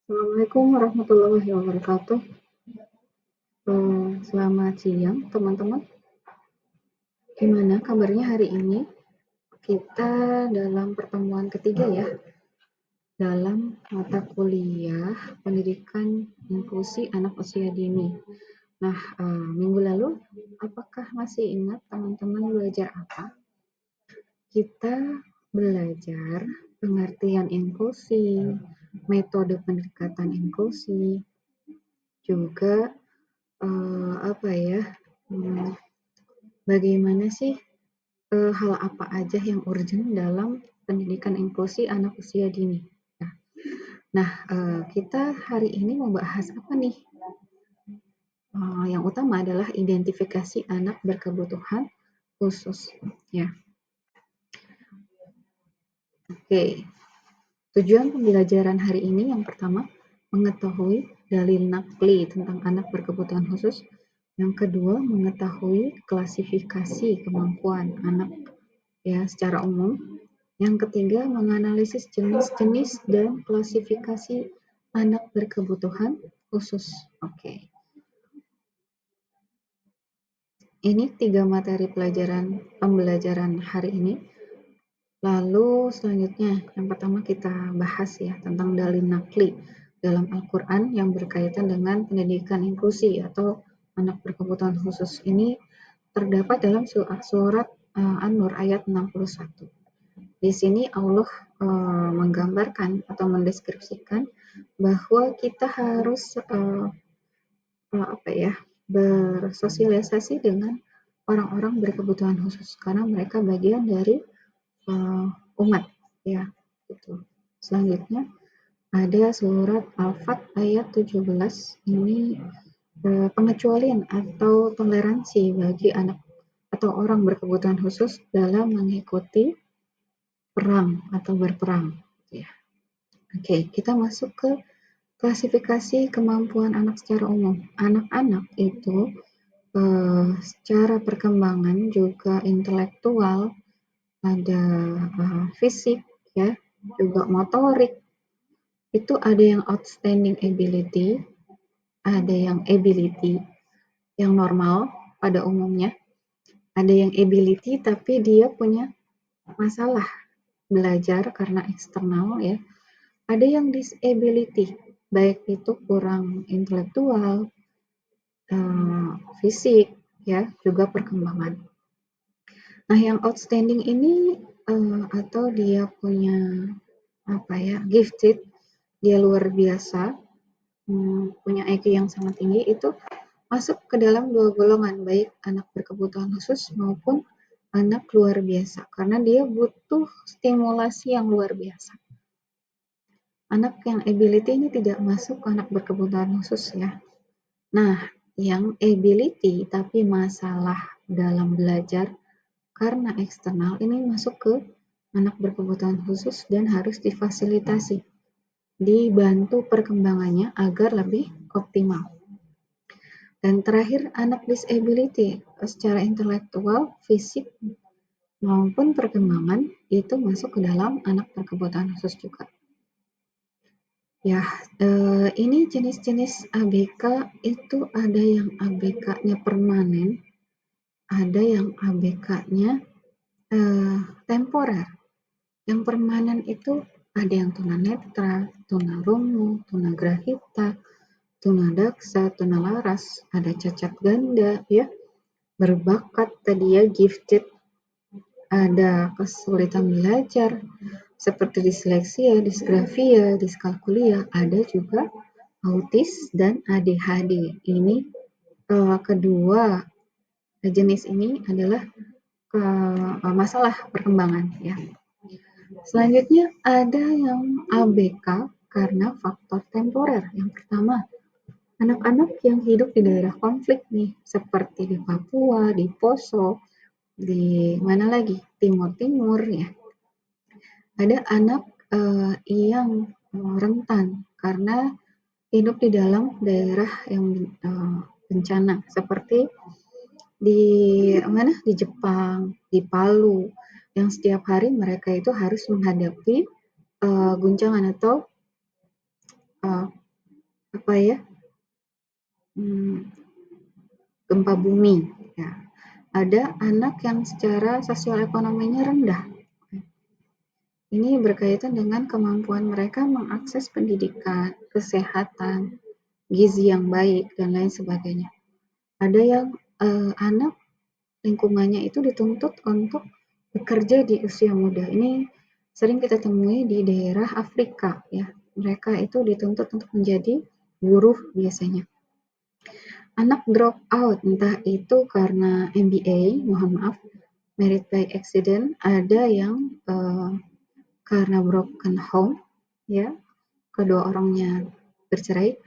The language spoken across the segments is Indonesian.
Assalamualaikum warahmatullahi wabarakatuh. Selamat siang teman-teman. Gimana kabarnya hari ini? Kita dalam pertemuan ketiga ya, dalam mata kuliah pendidikan inklusi anak usia dini. Nah, minggu lalu apakah masih ingat teman-teman belajar apa? Kita belajar pengertian inklusi, metode pendekatan inklusi, juga apa ya, bagaimana sih hal apa aja yang urgent dalam pendidikan inklusi anak usia dini. Nah, kita hari ini mau bahas apa nih? Yang utama adalah identifikasi anak berkebutuhan khusus. Ya, oke. Tujuan pembelajaran hari ini yang pertama, mengetahui dalil nakli tentang anak berkebutuhan khusus. Yang kedua, mengetahui klasifikasi kemampuan anak ya secara umum. Yang ketiga, menganalisis jenis-jenis dan klasifikasi anak berkebutuhan khusus. Oke. Ini 3 materi pembelajaran hari ini. Lalu selanjutnya, yang pertama kita bahas ya tentang dalil nakli dalam Al-Quran yang berkaitan dengan pendidikan inklusi atau anak berkebutuhan khusus. Ini terdapat dalam surat An-Nur ayat 61. Di sini Allah menggambarkan atau mendeskripsikan bahwa kita harus bersosialisasi dengan orang-orang berkebutuhan khusus karena mereka bagian dari umat ya gitu. Selanjutnya ada surat Al-Fat ayat 17. Ini pengecualian atau toleransi bagi anak atau orang berkebutuhan khusus dalam mengikuti perang atau berperang ya. Oke, kita masuk ke klasifikasi kemampuan anak secara umum. Anak-anak itu secara perkembangan juga intelektual, ada fisik ya, juga motorik. Itu ada yang outstanding ability, ada yang ability yang normal pada umumnya, ada yang ability tapi dia punya masalah belajar karena eksternal ya. Ada yang disability, baik itu kurang intelektual, fisik ya, juga perkembangan. Nah, yang outstanding ini atau dia punya gifted, dia luar biasa, punya IQ yang sangat tinggi, itu masuk ke dalam 2 golongan, baik anak berkebutuhan khusus maupun anak luar biasa, karena dia butuh stimulasi yang luar biasa. Anak yang ability ini tidak masuk anak berkebutuhan khusus ya. Nah, yang ability tapi masalah dalam belajar karena eksternal ini masuk ke anak berkebutuhan khusus dan harus difasilitasi, dibantu perkembangannya agar lebih optimal. Dan terakhir, anak disability secara intelektual, fisik, maupun perkembangan itu masuk ke dalam anak berkebutuhan khusus juga. Ya, ini jenis-jenis ABK itu ada yang ABK-nya permanen, ada yang ABK-nya temporer. Yang permanen itu ada yang tunanetra, tunarungu, tunagrahita, tunadaksa, tunalaras, ada cacat ganda ya, berbakat tadi ya, gifted, ada kesulitan belajar seperti disleksia, disgrafia, diskalkulia, ada juga autis dan ADHD. Ini kedua jenis ini adalah masalah perkembangan ya. Selanjutnya ada yang ABK karena faktor temporer. Yang pertama, anak-anak yang hidup di daerah konflik nih, seperti di Papua, di Poso, di mana lagi? Timur-Timur ya. Ada anak yang rentan karena hidup di dalam daerah yang bencana, seperti di mana? Di Jepang, di Palu, yang setiap hari mereka itu harus menghadapi guncangan atau apa ya, gempa bumi. Ya. Ada anak yang secara sosial ekonominya rendah. Ini berkaitan dengan kemampuan mereka mengakses pendidikan, kesehatan, gizi yang baik, dan lain sebagainya. Ada yang anak lingkungannya itu dituntut untuk bekerja di usia muda. Ini sering kita temui di daerah Afrika ya. Mereka itu dituntut untuk menjadi buruh biasanya. Anak drop out entah itu karena MBA, mohon maaf, married by accident, ada yang karena broken home ya, kedua orangnya bercerai.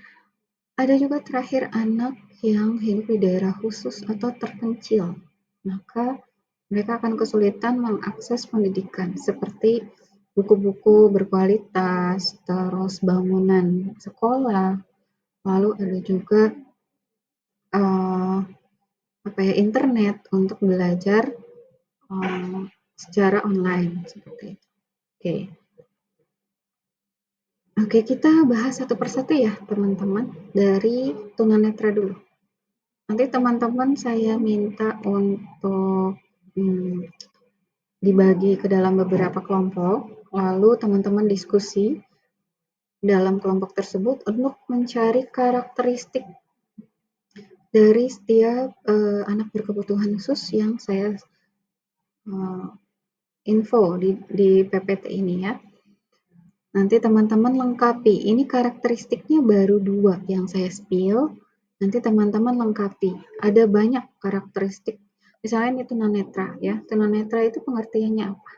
Ada juga terakhir anak yang hidup di daerah khusus atau terpencil, maka mereka akan kesulitan mengakses pendidikan seperti buku-buku berkualitas, terus bangunan sekolah, lalu ada juga internet untuk belajar secara online seperti itu. Oke, kita bahas satu persatu ya teman-teman, dari tunanetra dulu. Nanti teman-teman saya minta untuk dibagi ke dalam beberapa kelompok, lalu teman-teman diskusi dalam kelompok tersebut untuk mencari karakteristik dari setiap anak berkebutuhan khusus yang saya info di PPT ini ya. Nanti teman-teman lengkapi. Ini karakteristiknya baru 2 yang saya spill. Nanti teman-teman lengkapi. Ada banyak karakteristik. Misalnya ini tunanetra ya. Tunanetra itu pengertiannya apa?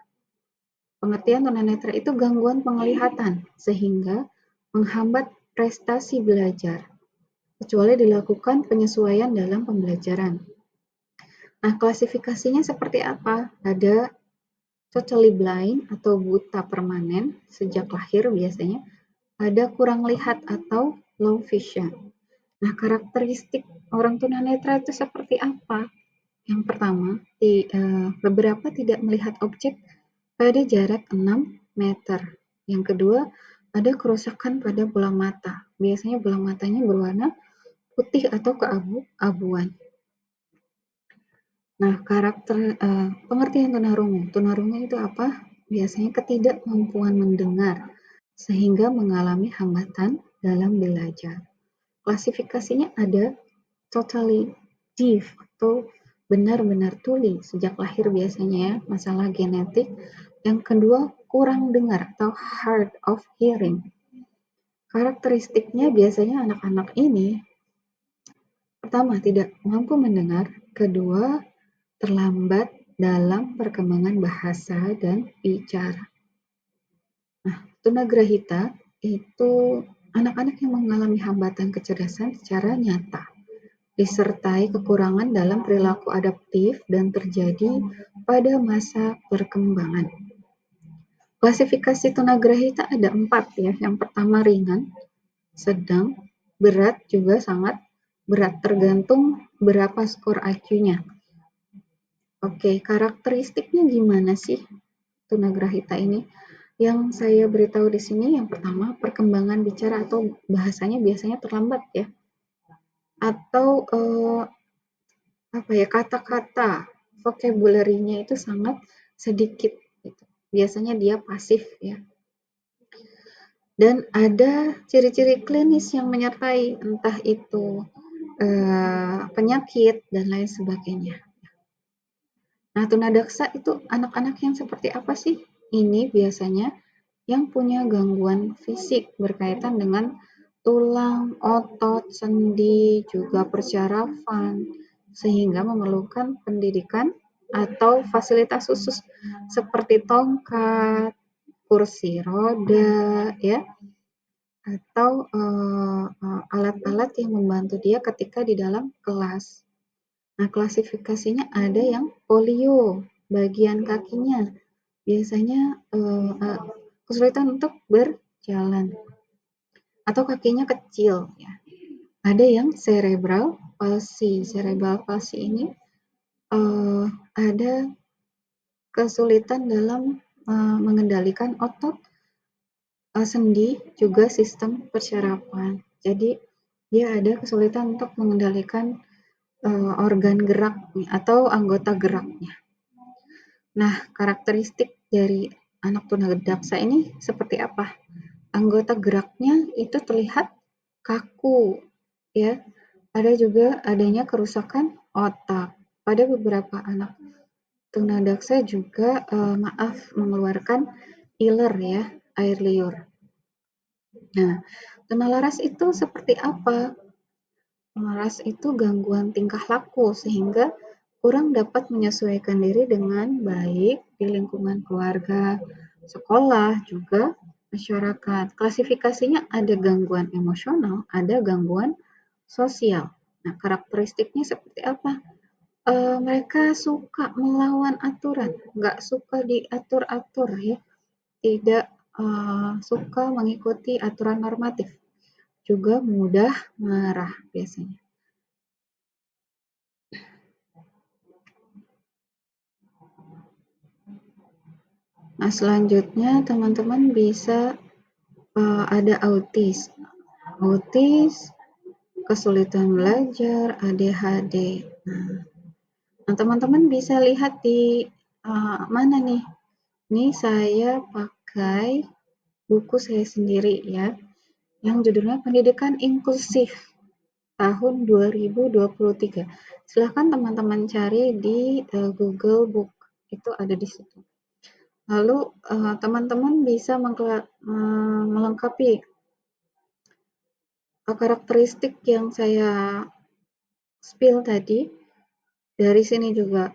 Pengertian tunanetra itu gangguan penglihatan sehingga menghambat prestasi belajar, kecuali dilakukan penyesuaian dalam pembelajaran. Nah, klasifikasinya seperti apa? Ada totally blind atau buta permanen sejak lahir biasanya, ada kurang lihat atau low vision. Nah, karakteristik orang tunanetra itu seperti apa? Yang pertama, beberapa tidak melihat objek pada jarak 6 meter. Yang kedua, ada kerusakan pada bola mata. Biasanya bola matanya berwarna putih atau keabu-abuan. Nah, pengertian tunarungu. Tunarungu itu apa? Biasanya ketidakmampuan mendengar, sehingga mengalami hambatan dalam belajar. Klasifikasinya ada totally deaf atau benar-benar tuli sejak lahir biasanya ya, masalah genetik. Yang kedua, kurang dengar atau hard of hearing. Karakteristiknya biasanya anak-anak ini pertama tidak mampu mendengar, kedua terlambat dalam perkembangan bahasa dan bicara. Nah, tunagrahita itu anak-anak yang mengalami hambatan kecerdasan secara nyata, disertai kekurangan dalam perilaku adaptif dan terjadi pada masa perkembangan. Klasifikasi tunagrahita ada 4 ya. Yang pertama ringan, sedang, berat, juga sangat berat, tergantung berapa skor IQ-nya. Oke, karakteristiknya gimana sih tunagrahita ini? Yang saya beritahu di sini yang pertama, perkembangan bicara atau bahasanya biasanya terlambat ya. Atau kata-kata, vocabulary-nya itu sangat sedikit gitu. Biasanya dia pasif ya. Dan ada ciri-ciri klinis yang menyertai, entah itu penyakit dan lain sebagainya. Nah, tunadaksa itu anak-anak yang seperti apa sih? Ini biasanya yang punya gangguan fisik berkaitan dengan tulang, otot, sendi, juga persyarafan, sehingga memerlukan pendidikan atau fasilitas khusus seperti tongkat, kursi roda, ya, atau alat-alat yang membantu dia ketika di dalam kelas. Nah, klasifikasinya ada yang polio, bagian kakinya biasanya kesulitan untuk berjalan atau kakinya kecil ya. Ada yang cerebral palsy. Cerebral palsy ini ada kesulitan dalam mengendalikan otot, sendi, juga sistem persyarafan. Jadi dia ada kesulitan untuk mengendalikan organ gerak atau anggota geraknya. Nah, karakteristik dari anak tunadaksa ini seperti apa? Anggota geraknya itu terlihat kaku, ya. Ada juga adanya kerusakan otak. Pada beberapa anak tunadaksa juga mengeluarkan iler ya, air liur. Nah, tunalaras itu seperti apa? Malas itu gangguan tingkah laku sehingga kurang dapat menyesuaikan diri dengan baik di lingkungan keluarga, sekolah, juga masyarakat. Klasifikasinya ada gangguan emosional, ada gangguan sosial. Nah, karakteristiknya seperti apa? Mereka suka melawan aturan, nggak suka diatur-atur ya, tidak suka mengikuti aturan normatif, juga mudah marah biasanya. Nah, selanjutnya teman-teman bisa ada autis, kesulitan belajar, ADHD. Nah, teman-teman bisa lihat di mana nih? Ini saya pakai buku saya sendiri ya, yang judulnya Pendidikan Inklusif tahun 2023. Silahkan teman-teman cari di Google Book, itu ada di situ. Lalu teman-teman bisa melengkapi karakteristik yang saya spill tadi dari sini juga.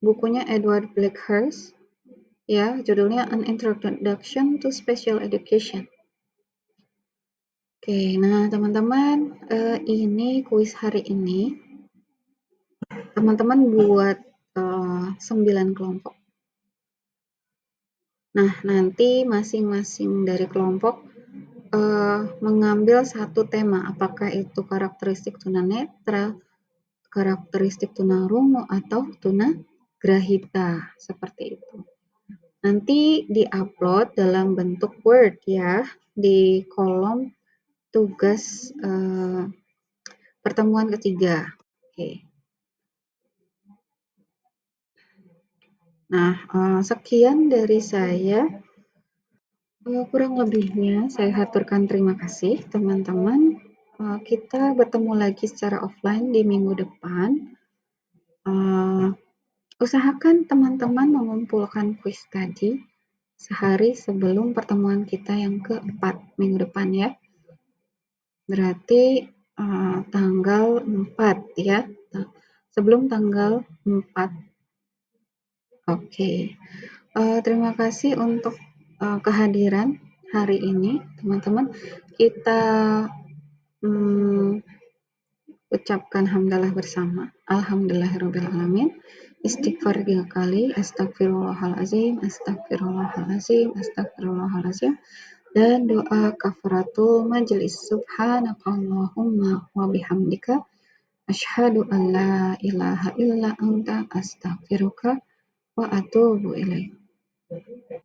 Bukunya Edward Blackhurst, ya, judulnya An Introduction to Special Education. Oke, nah teman-teman, ini kuis hari ini. Teman-teman buat 9 kelompok. Nah, nanti masing-masing dari kelompok mengambil satu tema, apakah itu karakteristik tunanetra, karakteristik tunarungu, atau tunagrahita, seperti itu. Nanti di-upload dalam bentuk Word ya, di kolom tugas pertemuan ketiga. Oke. Nah, sekian dari saya. Kurang lebihnya saya haturkan terima kasih teman-teman. Kita bertemu lagi secara offline di minggu depan. Usahakan teman-teman mengumpulkan kuis tadi sehari sebelum pertemuan kita yang keempat minggu depan ya. Berarti tanggal 4 ya. Sebelum tanggal 4. Oke. Terima kasih untuk kehadiran hari ini, teman-teman. Kita ucapkan hamdalah bersama. Alhamdulillahirrabbilalamin. Istighfar 3 kali. Astagfirullahalazim, astagfirullahalazim, astagfirullahalazim. Dan doa kafaratul majelis. Subhanakallahumma wa bihamdika. Asyhadu an la ilaha illa anta astaghfiruka wa atubu ilaik.